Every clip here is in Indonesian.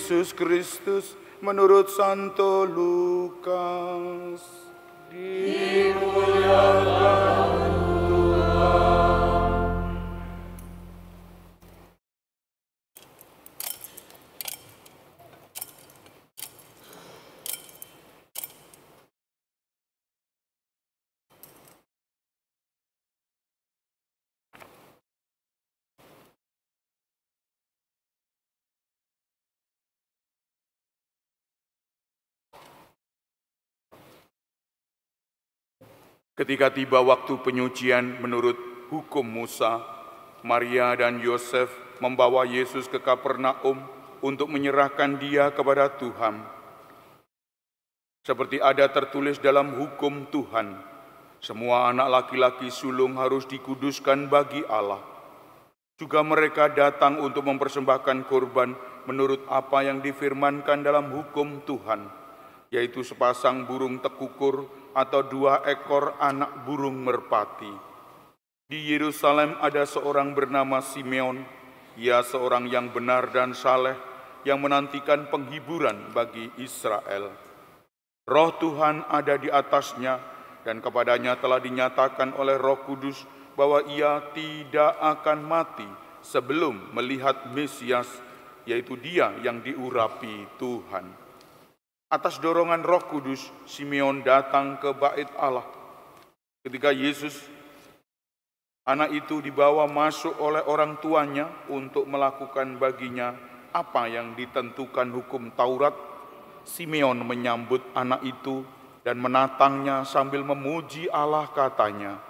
Yesus Kristus menurut Santo Lukas. Dimuliakan Tuhan. Ketika tiba waktu penyucian menurut hukum Musa, Maria dan Yosef membawa Yesus ke Kapernaum untuk menyerahkan dia kepada Tuhan. Seperti ada tertulis dalam hukum Tuhan, semua anak laki-laki sulung harus dikuduskan bagi Allah. Juga mereka datang untuk mempersembahkan korban menurut apa yang difirmankan dalam hukum Tuhan, yaitu sepasang burung tekukur atau 2 ekor anak burung merpati. Di Yerusalem ada seorang bernama Simeon. Ia seorang yang benar dan saleh, yang menantikan penghiburan bagi Israel. Roh Tuhan ada di atasnya, dan kepadanya telah dinyatakan oleh Roh Kudus bahwa ia tidak akan mati sebelum melihat Mesias, yaitu Dia yang diurapi Tuhan. Atas dorongan Roh Kudus, Simeon datang ke Bait Allah. Ketika Yesus, anak itu dibawa masuk oleh orang tuanya untuk melakukan baginya apa yang ditentukan hukum Taurat, Simeon menyambut anak itu dan menatangnya sambil memuji Allah, katanya,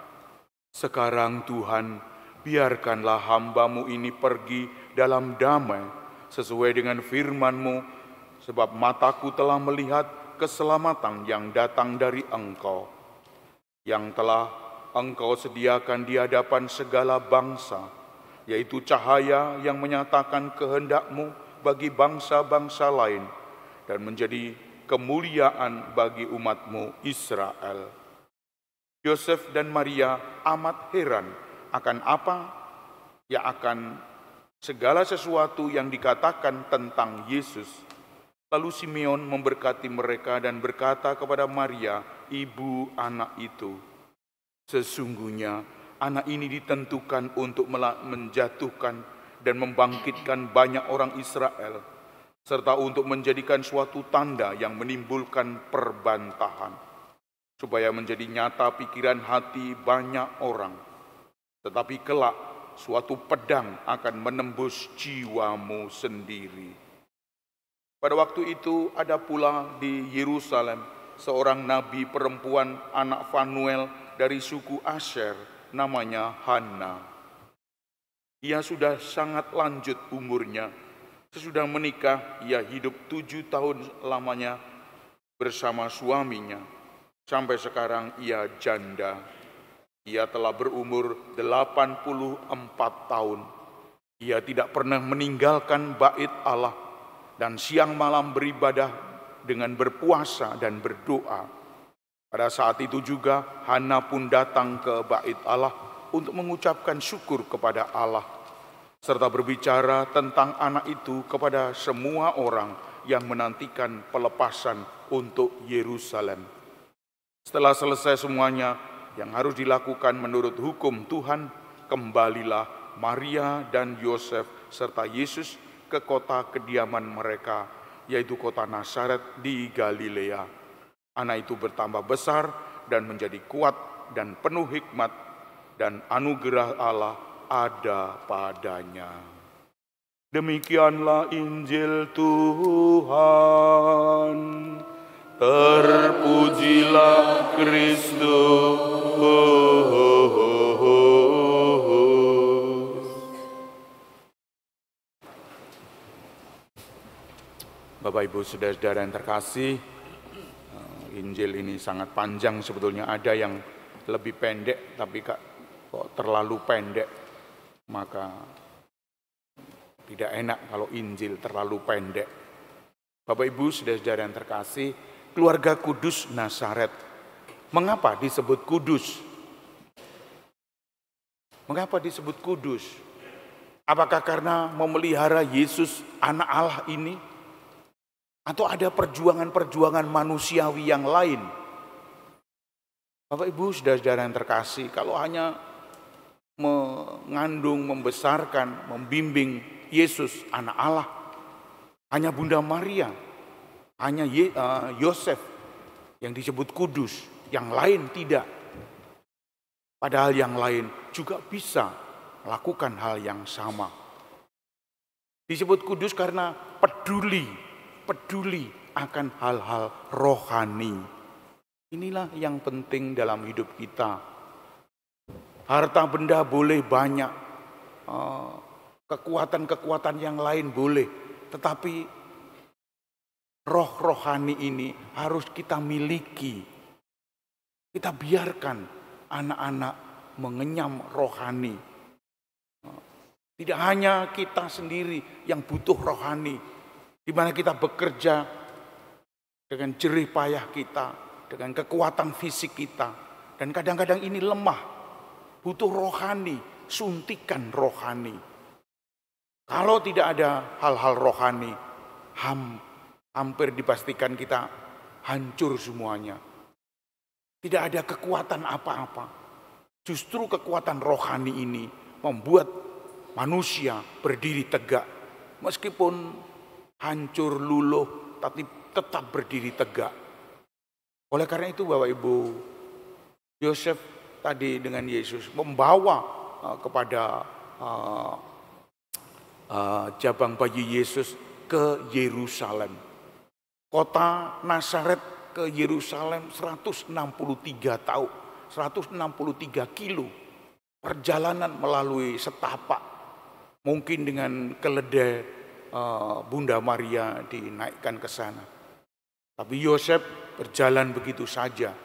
"Sekarang Tuhan, biarkanlah hamba-Mu ini pergi dalam damai sesuai dengan firman-Mu, sebab mataku telah melihat keselamatan yang datang dari Engkau, yang telah Engkau sediakan di hadapan segala bangsa, yaitu cahaya yang menyatakan kehendak-Mu bagi bangsa-bangsa lain, dan menjadi kemuliaan bagi umat-Mu Israel." Yosef dan Maria amat heran akan apa? Ya, akan segala sesuatu yang dikatakan tentang Yesus. Lalu Simeon memberkati mereka dan berkata kepada Maria, ibu anak itu, "Sesungguhnya anak ini ditentukan untuk menjatuhkan dan membangkitkan banyak orang Israel, serta untuk menjadikan suatu tanda yang menimbulkan perbantahan, supaya menjadi nyata pikiran hati banyak orang. Tetapi kelak suatu pedang akan menembus jiwamu sendiri." Pada waktu itu ada pula di Yerusalem seorang nabi perempuan anak Fanuel dari suku Asher, namanya Hana. Ia sudah sangat lanjut umurnya. Sesudah menikah, ia hidup 7 tahun lamanya bersama suaminya. Sampai sekarang ia janda. Ia telah berumur 84 tahun. Ia tidak pernah meninggalkan bait Allah, dan siang malam beribadah dengan berpuasa dan berdoa. Pada saat itu juga Hana pun datang ke bait Allah untuk mengucapkan syukur kepada Allah, serta berbicara tentang anak itu kepada semua orang yang menantikan pelepasan untuk Yerusalem. Setelah selesai semuanya yang harus dilakukan menurut hukum Tuhan, kembalilah Maria dan Yosef serta Yesus ke kota kediaman mereka, yaitu kota Nazaret di Galilea. Anak itu bertambah besar dan menjadi kuat dan penuh hikmat, dan anugerah Allah ada padanya. Demikianlah Injil Tuhan. Terpujilah Kristus. Bapak Ibu saudara-saudara yang terkasih, Injil ini sangat panjang sebetulnya. Ada yang lebih pendek, tapi kok terlalu pendek, maka tidak enak kalau Injil terlalu pendek. Bapak Ibu saudara-saudara yang terkasih, keluarga kudus Nazaret. Mengapa disebut kudus? Mengapa disebut kudus? Apakah karena memelihara Yesus anak Allah ini? Atau ada perjuangan-perjuangan manusiawi yang lain? Bapak Ibu, saudara-saudara yang terkasih, kalau hanya mengandung, membesarkan, membimbing Yesus anak Allah, hanya Bunda Maria, hanya Yosef yang disebut kudus, yang lain tidak. Padahal yang lain juga bisa melakukan hal yang sama. Disebut kudus karena peduli akan hal-hal rohani. Inilah yang penting dalam hidup kita. Harta benda boleh banyak, kekuatan-kekuatan yang lain boleh, tetapi roh rohani ini harus kita miliki. Kita biarkan anak-anak mengenyam rohani. Tidak hanya kita sendiri yang butuh rohani, di mana kita bekerja dengan jerih payah kita, dengan kekuatan fisik kita, dan kadang-kadang ini lemah, butuh rohani, suntikan rohani. Kalau tidak ada hal-hal rohani, hampir dipastikan kita hancur semuanya. Tidak ada kekuatan apa-apa. Justru kekuatan rohani ini membuat manusia berdiri tegak. Meskipun hancur luluh, tapi tetap berdiri tegak. Oleh karena itu Bapak Ibu, Yosef tadi dengan Yesus membawa kepada jabang bayi Yesus ke Yerusalem. Kota Nazaret ke Yerusalem 163 tahun, 163 kilo. Perjalanan melalui setapak, mungkin dengan keledai Bunda Maria dinaikkan ke sana. Tapi Yosef berjalan begitu saja.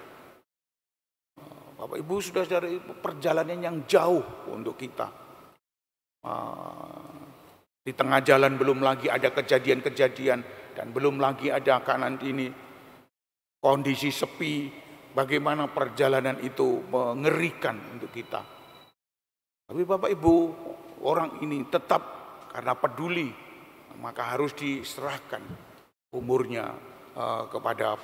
Bapak Ibu, saudara-saudara, perjalanan yang jauh untuk kita. Di tengah jalan belum lagi ada kejadian-kejadian, dan belum lagi ada kanan ini kondisi sepi, bagaimana perjalanan itu mengerikan untuk kita. Tapi Bapak Ibu, orang ini tetap karena peduli, maka harus diserahkan umurnya kepada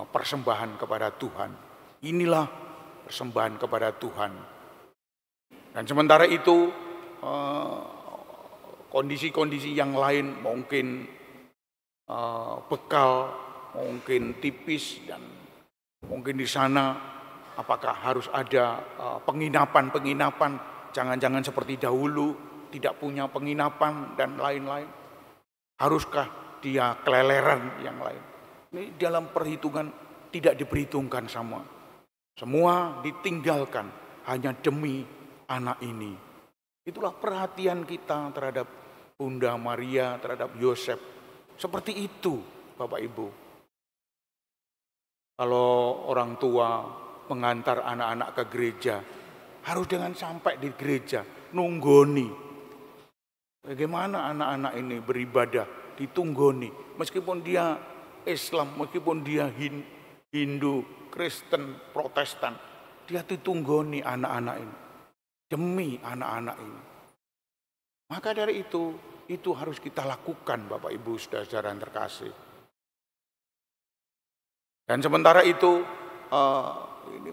persembahan kepada Tuhan. Inilah persembahan kepada Tuhan. Dan sementara itu kondisi-kondisi yang lain mungkin bekal, mungkin tipis, dan mungkin di sana apakah harus ada penginapan, jangan-jangan seperti dahulu tidak punya penginapan dan lain-lain. Haruskah dia keleleran yang lain? Ini dalam perhitungan tidak diperhitungkan semua. Semua ditinggalkan hanya demi anak ini. Itulah perhatian kita terhadap Bunda Maria, terhadap Yosef. Seperti itu Bapak Ibu. Kalau orang tua mengantar anak-anak ke gereja, harus dengan sampai di gereja, nunggoni. Bagaimana anak-anak ini beribadah, ditunggoni. Meskipun dia Islam, meskipun dia Hindu, Kristen, Protestan, dia ditunggoni anak-anak ini. Demi anak-anak ini. Maka dari itu harus kita lakukan Bapak Ibu saudara-saudara yang terkasih. Dan sementara itu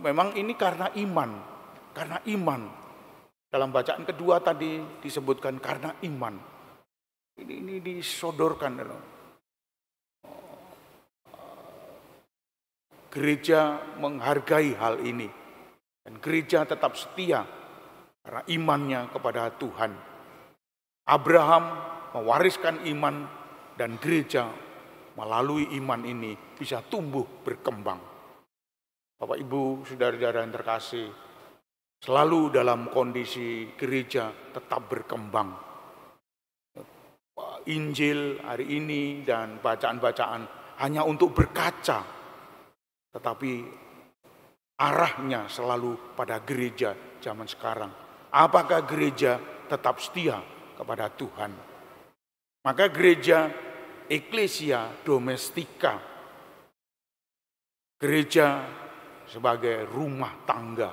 memang ini karena iman. Karena iman. Dalam bacaan kedua tadi disebutkan karena iman. Ini disodorkan dalam gereja menghargai hal ini. Dan gereja tetap setia karena imannya kepada Tuhan. Abraham mewariskan iman, dan gereja melalui iman ini bisa tumbuh berkembang. Bapak Ibu, saudara-saudara yang terkasih, selalu dalam kondisi gereja tetap berkembang. Injil hari ini dan bacaan-bacaan hanya untuk berkaca, tetapi arahnya selalu pada gereja zaman sekarang. Apakah gereja tetap setia kepada Tuhan? Maka gereja Ecclesia Domestika, gereja sebagai rumah tangga.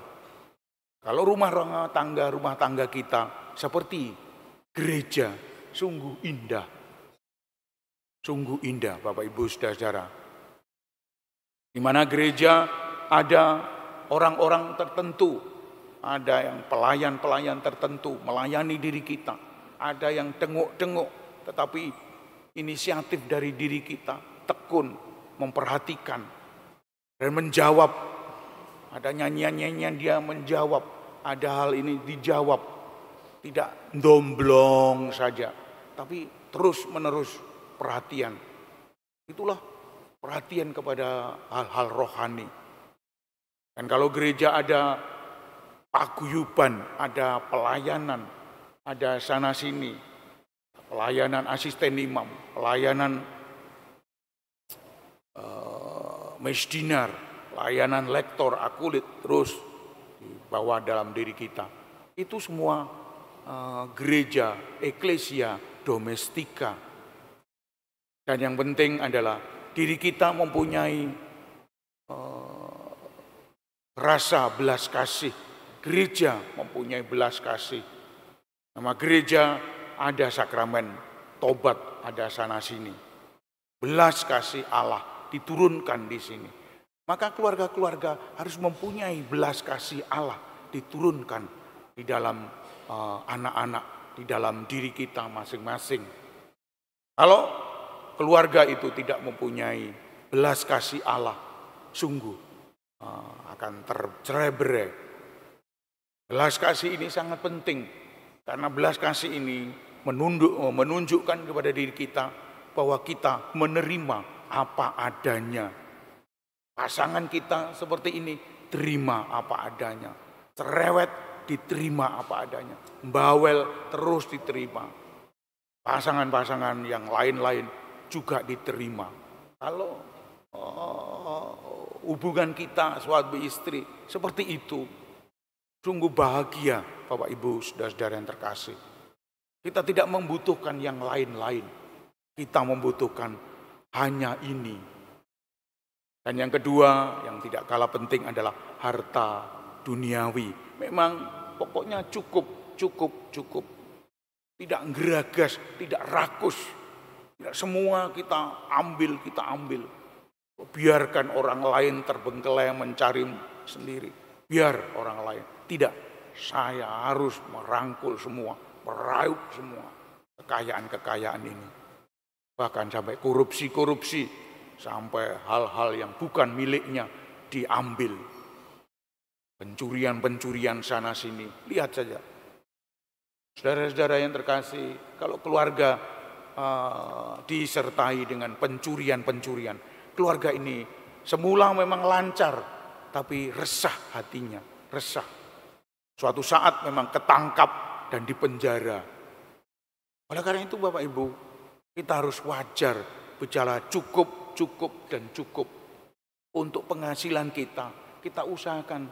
Kalau rumah tangga kita seperti gereja, sungguh indah. Sungguh indah Bapak Ibu Saudara-saudara. Di mana gereja ada orang-orang tertentu, ada yang pelayan-pelayan tertentu melayani diri kita, ada yang tengok-tengok, tetapi inisiatif dari diri kita, tekun, memperhatikan, dan menjawab. Ada nyanyian-nyanyian dia menjawab, ada hal ini dijawab, tidak domblong saja, tapi terus-menerus perhatian. Itulah perhatian kepada hal-hal rohani. Dan kalau gereja ada paguyuban, ada pelayanan, ada sana sini, pelayanan asisten imam, pelayanan mesdinar, pelayanan lektor, akulit, terus dibawa dalam diri kita. Itu semua gereja, eklesia, domestika. Dan yang penting adalah diri kita mempunyai rasa belas kasih. Gereja mempunyai belas kasih. Nama gereja ada sakramen tobat, ada sana sini. Belas kasih Allah diturunkan di sini. Maka keluarga-keluarga harus mempunyai belas kasih Allah diturunkan di dalam anak-anak, di dalam diri kita masing-masing. Kalau keluarga itu tidak mempunyai belas kasih Allah, sungguh akan tercerai-berai. Belas kasih ini sangat penting, karena belas kasih ini menunjukkan kepada diri kita bahwa kita menerima apa adanya. Pasangan kita seperti ini, terima apa adanya. Cerewet, diterima apa adanya. Bawel, terus diterima. Pasangan-pasangan yang lain-lain juga diterima. Kalau hubungan kita suami istri seperti itu, sungguh bahagia Bapak Ibu saudara-saudara yang terkasih. Kita tidak membutuhkan yang lain-lain. Kita membutuhkan hanya ini. Dan yang kedua yang tidak kalah penting adalah harta duniawi. Memang pokoknya cukup. Tidak geragas, tidak rakus. Tidak semua kita ambil. Biarkan orang lain terbengkelai mencari sendiri. Biar orang lain. Tidak, saya harus merangkul semua, meraup semua kekayaan-kekayaan ini. Bahkan sampai korupsi, sampai hal-hal yang bukan miliknya diambil. Pencurian sana sini, lihat saja. Saudara-saudara yang terkasih, kalau keluarga disertai dengan pencurian, keluarga ini semula memang lancar, tapi resah hatinya, resah. Suatu saat memang ketangkap dan dipenjara. Oleh karena itu Bapak Ibu, kita harus wajar bicara cukup. Untuk penghasilan kita, kita usahakan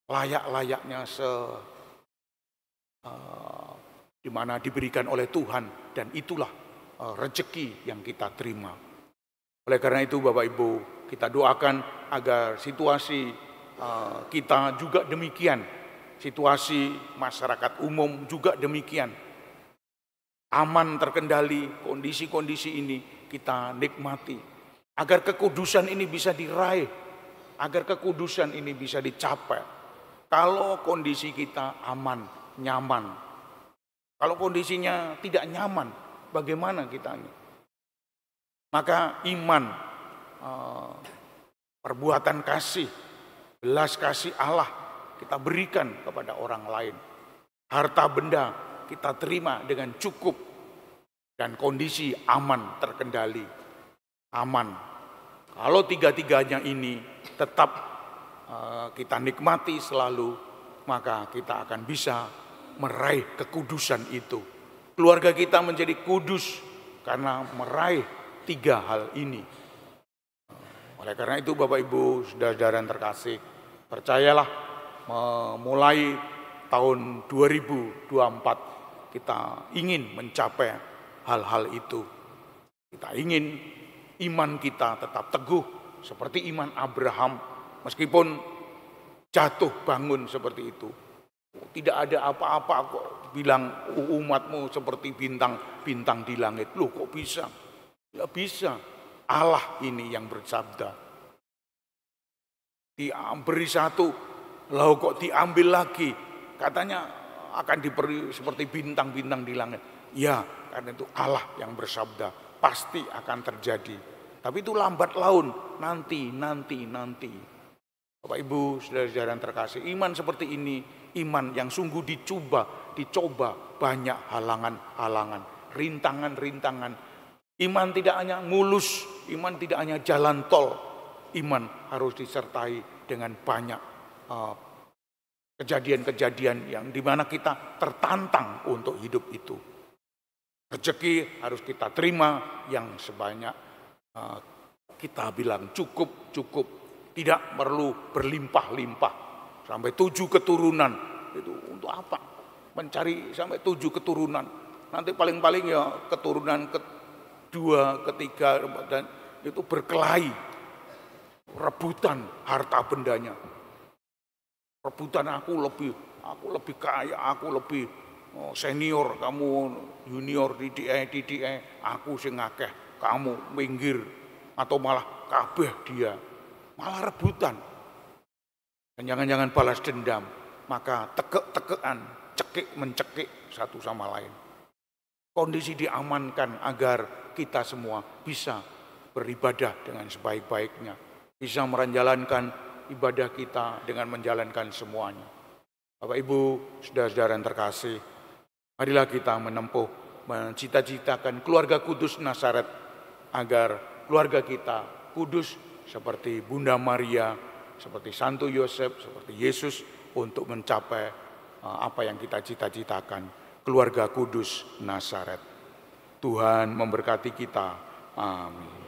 selayak-layaknya, di mana diberikan oleh Tuhan, dan itulah rezeki yang kita terima. Oleh karena itu Bapak Ibu, kita doakan agar situasi kita juga demikian, situasi masyarakat umum juga demikian, aman, terkendali. Kondisi-kondisi ini kita nikmati, agar kekudusan ini bisa diraih, agar kekudusan ini bisa dicapai. Kalau kondisi kita aman, nyaman. Kalau kondisinya tidak nyaman, bagaimana kita ini? Maka iman, perbuatan kasih, belas kasih Allah kita berikan kepada orang lain. Harta benda kita terima dengan cukup, dan kondisi aman, terkendali, aman. Kalau tiga-tiganya ini tetap kita nikmati selalu, maka kita akan bisa meraih kekudusan itu. Keluarga kita menjadi kudus karena meraih tiga hal ini. Oleh karena itu Bapak Ibu saudara-saudara yang terkasih, percayalah, mulai tahun 2024 kita ingin mencapai hal-hal itu. Kita ingin iman kita tetap teguh seperti iman Abraham, meskipun jatuh bangun seperti itu. Tidak ada apa-apa kok bilang umatmu seperti bintang-bintang di langit. Loh, kok bisa? Ya bisa. Allah ini yang bersabda. Diberi satu, lalu kok diambil lagi. Katanya akan diberi seperti bintang-bintang di langit. Ya, karena itu Allah yang bersabda. Pasti akan terjadi. Tapi itu lambat laun. Nanti. Bapak Ibu, saudara-saudara yang terkasih. Iman seperti ini, iman yang sungguh dicoba banyak halangan, rintangan. Iman tidak hanya mulus, iman tidak hanya jalan tol. Iman harus disertai dengan banyak kejadian-kejadian yang dimana kita tertantang untuk hidup itu. Rezeki harus kita terima yang sebanyak kita bilang cukup. Tidak perlu berlimpah-limpah. Sampai 7 keturunan. Itu untuk apa? Mencari sampai 7 keturunan. Nanti paling-paling ya keturunan kedua, ketiga, dan itu berkelahi. Rebutan harta bendanya. Rebutan aku lebih kaya, aku lebih senior, kamu junior, DDE, aku sing akeh, kamu minggir, atau malah kabeh dia. Malah rebutan. Dan jangan-jangan balas dendam. Maka tekek-tekean, mencekik satu sama lain. Kondisi diamankan agar kita semua bisa beribadah dengan sebaik-baiknya. Bisa menjalankan ibadah kita dengan menjalankan semuanya. Bapak Ibu, saudara-saudara yang terkasih, marilah kita mencita-citakan keluarga kudus Nazaret, agar keluarga kita kudus seperti Bunda Maria, seperti Santo Yosef, seperti Yesus, untuk mencapai apa yang kita cita-citakan, keluarga kudus Nazaret. Tuhan memberkati kita. Amin.